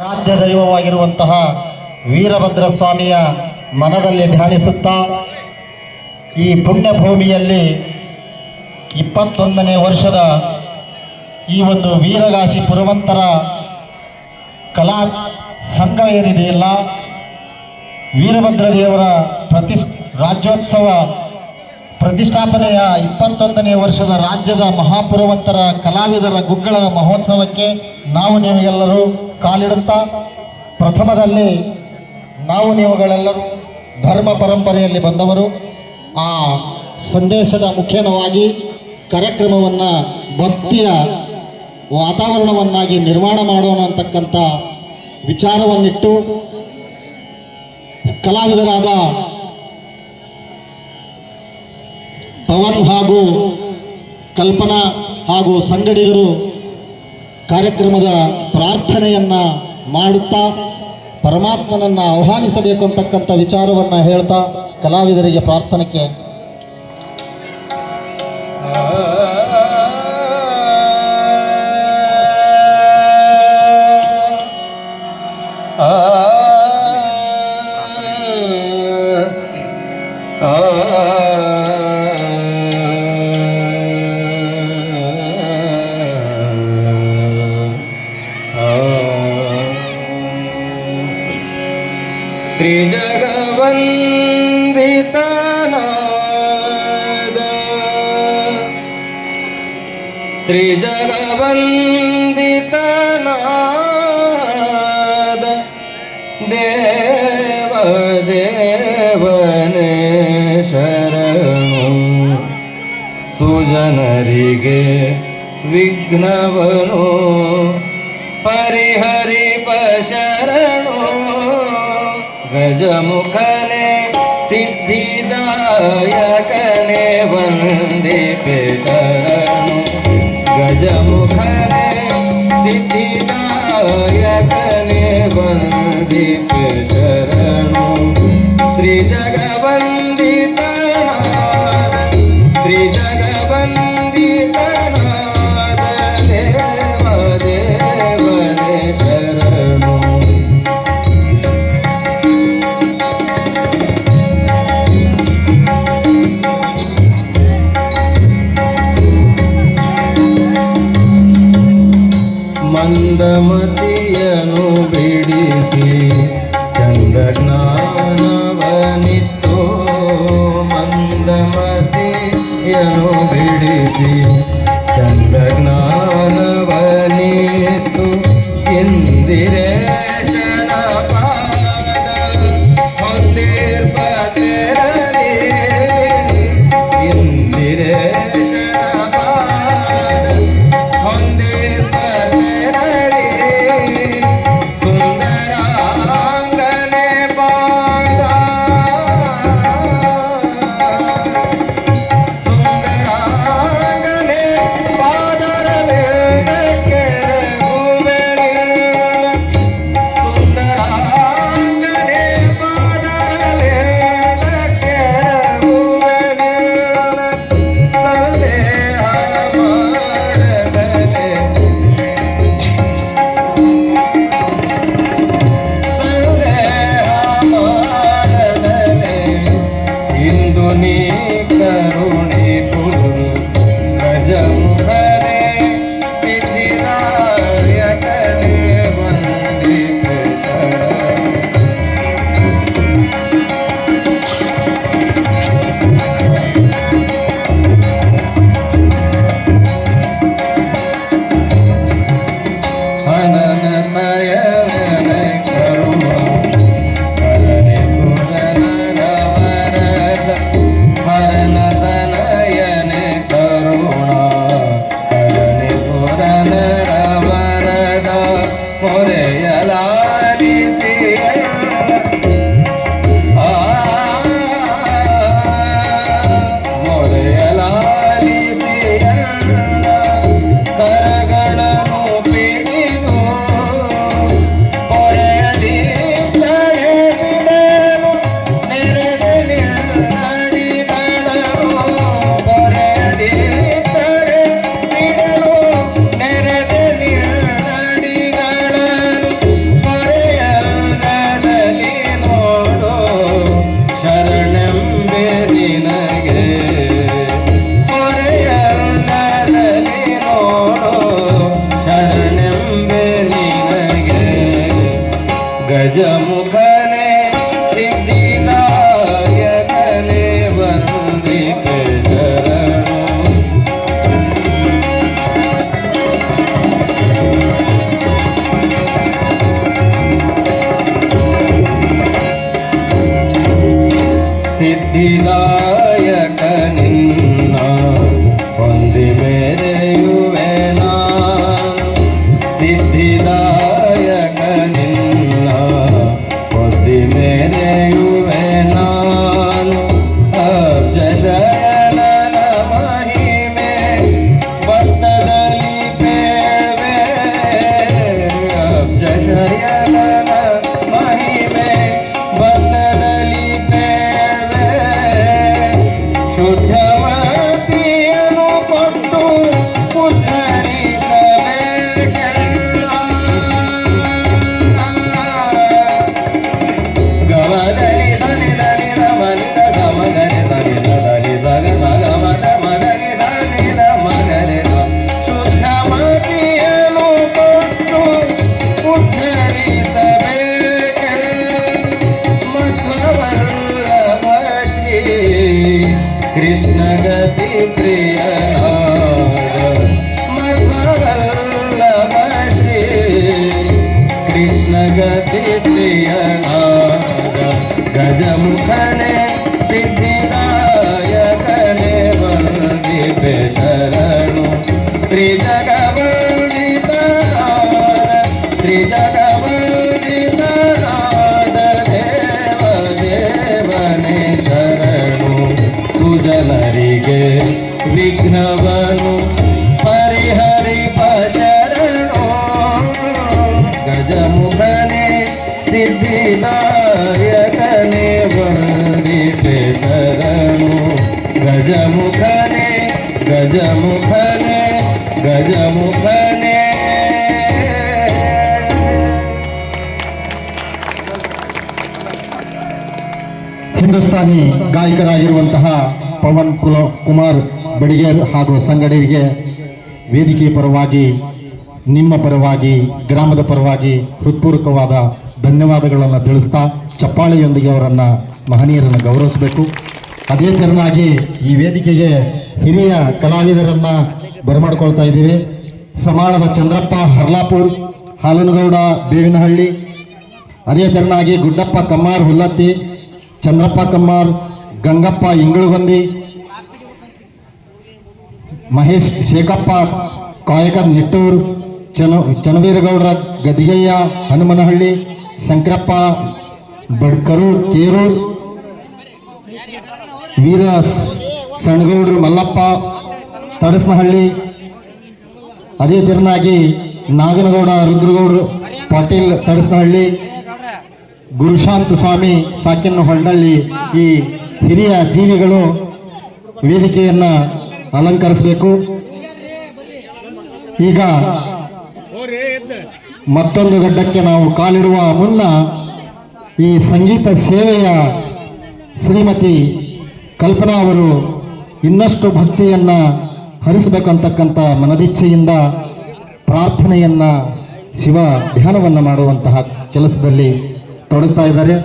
ಆರಾಧ್ಯ ದೈವವಾಗಿರುವಂತಹ ವೀರಭದ್ರ ಸ್ವಾಮಿಯ ಮನದಲ್ಲಿ ಧ್ಯಾನಿಸುತ್ತಾ ಈ ಪುಣ್ಯ ಭೂಮಿಯಲ್ಲಿ 21ನೇ ವರ್ಷದ ಈ ಒಂದು ವೀರಗಾಸಿ ಪುರವಂತರ ಕಲಾ ಸಂಘ ಏನಿದೆಯಲ್ಲ, ವೀರಭದ್ರ ದೇವರ ರಾಜ್ಯೋತ್ಸವ ಪ್ರತಿಷ್ಠಾಪನೆಯ 21ನೇ ವರ್ಷದ ರಾಜ್ಯದ ಮಹಾಪುರವಂತರ ಕಲಾವಿದರ ಗುಗ್ಗಳ ಮಹೋತ್ಸವಕ್ಕೆ ನಾವು ನೀವೆಲ್ಲರೂ ಕಾಲಿಡುತ್ತಾ, ಪ್ರಥಮದಲ್ಲಿ ನಾವು ನೀವುಗಳೆಲ್ಲರೂ ಧರ್ಮ ಪರಂಪರೆಯಲ್ಲಿ ಬಂದವರು. ಆ ಸಂದೇಶದ ಮುಖ್ಯವಾಗಿ ಕಾರ್ಯಕ್ರಮವನ್ನು ಭಕ್ತಿಯ ವಾತಾವರಣವನ್ನಾಗಿ ನಿರ್ಮಾಣ ಮಾಡೋಣ ಅಂತಕ್ಕಂಥ ವಿಚಾರವನ್ನಿಟ್ಟು ಕಲಾವಿದರಾದ ಪವನ್ ಹಾಗೂ ಕಲ್ಪನಾ ಹಾಗೂ ಸಂಗಡಿಗರು ಕಾರ್ಯಕ್ರಮದ ಪ್ರಾರ್ಥನೆಯನ್ನು ಮಾಡುತ್ತಾ ಪರಮಾತ್ಮನನ್ನು ಆಹ್ವಾನಿಸಬೇಕು ಅಂತಕ್ಕಂಥ ವಿಚಾರವನ್ನು ಹೇಳ್ತಾ ಕಲಾವಿದರಿಗೆ ಪ್ರಾರ್ಥನೆಗೆ त्रिजगवन्दितनाद देव देवने शरणु सुजनरिगे विघ्नवनु परिहरिप शरणु गजमुखने सिद्धिदायकने वन्दिपे शरणु गजमुखने सिद्धिदायकने वन्दिपे शरणु त्रिजगवन्दितनाद त्रिजगवन्दितनाद देव देवने शरणु ಮಂದಮತಿಯನು ಬಿಡಿಸಿ ಚಂದ್ರಜ್ಞಾನವನಿತ್ತು ಮಂದಮತಿಯನು ಬಿಡಿಸಿ ಚಂದ್ರಜ್ಞಾನವನಿತ್ತು ಇಂದಿರೇಶನ ಪಾದ ಹೊಂದಿರ್ಪತೆರದಿ ಇಂದಿರೇಶನ ಪಾದ ಹೊಂದಿರ್ಪತೆ ಸುಂದರಾಂಗನೆ ಪಾದ ಸುಂದರಾಂಗನೆ ಪಾದರ ವೇದಕ್ಕೆ ರಘುವರಿ ಸುಂದರಾಂಗನೆ ಪಾದರ ವೇದಕ್ಕೆ ರಘುವರಿ ಸಂದೇಹ ಮಾಡದಲೆ ನೀ ಕರುಣಿ ಗುರು ಗಜಮುಖನೆ ಸಿದ್ಧಿದಾಯಕನೆ ವಂದಿಪೆ ಶರಣು ಹನನ ತಯನ ಕರುಣ ಕರನೆ ಸುರನರ ವರದ ಹರನತನಯನೆ ಕರುಣ ಕರನೆ ಸುರನರ ವರದ ಮೊರೆಯಲಾಲಿಸಿ ಮೊರೆಯಲಾಲಿಸಿ ಕರಗಳನ್ನು ಪಿಡಿದು ಪೊರೆಯದಿ ತಡೆ ಬಿಡಲು ನೆರೆದ ನಿನ್ನಡಿದಳನು ಪೊರೆಯದಿ ತಡೆ ಬಿಡಲು ನೆರೆದ ನಿನ್ನಡಿದಳನು ಗಜಮುಖನೇ ಸಿದ್ಧಿದಾಯಕನೇ ವಂದಿಪೆ ಶರಣು. ಸಿದ್ಧಿದಾಯಕ ನಿನ್ನ ಹೊಂದಿ ಮೆರೆಯುವೆ ನಾನು. ಸಿದ್ಧಿದಾಯಕ ನಿನ್ನ ಹೊಂದಿ ಮೆರೆಯುವೆ ನಾನು. ಅಬ್ಜ ಶಯನನ ಮಹಿಮೆ ಭಕ್ತದಲ್ಲಿ ಬೇಳ್ವೆ. ಅಬ್ಜ ಶಯನನ ಮಹಿಮೆ ಭಕ್ತದಲ್ಲಿ ಬೇಳ್ವೆ. ಶುದ್ಧಮತಿಯನ್ನು ಕೊಟ್ಟು ಉದ್ಧರಿಸಬೇಕೆಲ್ಲ. ಗಮದಲ್ಲಿ ಸನಿ ಧನಿ ಮನಿದ ಗಮಗರಿ ಸನಿ ಸದರಿ ಸಗ ಸಗಮದ ಮದರಿ ಸನಿದ ಮಗರಿ. ಶುದ್ಧಮತಿಯನ್ನು ಕೊಟ್ಟು ಉದ್ಧರಿಸಬೇಕೆಲ್ಲ. ಮಧ್ವವಲ್ಲಭ ಶ್ರೀ ಕೃಷ್ಣ ಗತಿ ಪ್ರಿಯನಾದ. ಮಧ್ವವಲ್ಲಭ ಶ್ರೀ ಕೃಷ್ಣ ಗತಿ ಪ್ರಿಯನಾದ. ಗಜಮುಖನೇ ಸಿದ್ಧಿದಾಯಕನೇ ವಂದಿಪೆ ಶರಣು. ತ್ರಿಜಗ ವಂದಿತನಾದ ತ್ರಿಜಗ ವಂದಿತನಾದ ದೇವ ದೇವನೇ ಶರಣು. ಸುಜನರಿಗೆ ವಿಘ್ನವನು ಪರಿಹರಿಪ ಶರಣು. ಗಜಮುಖನೇ ಸಿದ್ಧಿದಾಯಕನೇ ವಂದಿಪೆ ಶರಣು. ಗಜಮುಖನೇ ಗಜಮುಖನೇ ಗಜಮುಖನೇ. ಹಿಂದೂಸ್ತಾನಿ ಗಾಯಕರಾಗಿರುವಂತಹ ಪವನ್ ಕುಮಾರ್ ಬೆಡಿಗೇರ್ ಹಾಗೂ ಸಂಗಡಿಗರಿಗೆ ವೇದಿಕೆ ಪರವಾಗಿ, ನಿಮ್ಮ ಪರವಾಗಿ, ಗ್ರಾಮದ ಪರವಾಗಿ ಹೃತ್ಪೂರ್ವಕವಾದ ಧನ್ಯವಾದಗಳನ್ನು ತಿಳಿಸ್ತಾ ಚಪ್ಪಾಳೆಯೊಂದಿಗೆ ಅವರನ್ನು ಮಹನೀಯರನ್ನು ಗೌರವಿಸಬೇಕು. ಅದೇ ತೆರನಾಗಿ ಈ ವೇದಿಕೆಗೆ ಹಿರಿಯ ಕಲಾವಿದರನ್ನು ಬರಮಾಡ್ಕೊಳ್ತಾ ಇದ್ದೀವಿ. ಸಮಾಳದ ಚಂದ್ರಪ್ಪ ಹರ್ಲಾಪುರ್, ಹಾಲನಗೌಡ ಬೇವಿನಹಳ್ಳಿ, ಅದೇ ತೆರನಾಗಿ ಗುಡ್ಡಪ್ಪ ಕಮ್ಮಾರ್ ಹುಲ್ಲತ್ತಿ, ಚಂದ್ರಪ್ಪ ಕಮ್ಮಾರ್, ಗಂಗಪ್ಪ ಇಂಗಳಗೊಂದಿ, ಮಹೇಶ್ ಶೇಖಪ್ಪ ಕಾಯಕ ನಿಟ್ಟೂರ್, ಚನವೀರಗೌಡರ ಗದಿಗೆಯ್ಯ ಹನುಮನಹಳ್ಳಿ, ಶಂಕರಪ್ಪ ಬಡ್ಕರೂರ್ ಕೇರೂರ್, ವೀರ ಸಣ್ಣಗೌಡರು ಮಲ್ಲಪ್ಪ ತಡಸ್ನಹಳ್ಳಿ, ಅದೇ ತೆರನಾಗಿ ನಾಗನಗೌಡ ರುದ್ರಗೌಡರು ಪಾಟೀಲ್ ತಡಸ್ನಹಳ್ಳಿ, ಗುರುಶಾಂತ ಸ್ವಾಮಿ ಸಾಕಿನ ಹೊಂಡಳ್ಳಿ. ಈ ಹಿರಿಯ ಜೀವಿಗಳು ವೇದಿಕೆಯನ್ನು ಅಲಂಕರಿಸಬೇಕು. ಈಗ ಮತ್ತೊಂದು ಗಡ್ಡಕ್ಕೆ ನಾವು ಕಾಲಿಡುವ ಮುನ್ನ ಈ ಸಂಗೀತ ಸೇವೆಯ ಶ್ರೀಮತಿ ಕಲ್ಪನಾ ಅವರು ಇನ್ನಷ್ಟು ಭಕ್ತಿಯನ್ನು ಹರಿಸಬೇಕಂತಕ್ಕಂಥ ಮನದಿಚ್ಛೆಯಿಂದ ಪ್ರಾರ್ಥನೆಯನ್ನು, ಶಿವ ಧ್ಯಾನವನ್ನು ಮಾಡುವಂತಹ ಕೆಲಸದಲ್ಲಿ ತೊಡಗ್ತಾ ಇದ್ದಾರೆ.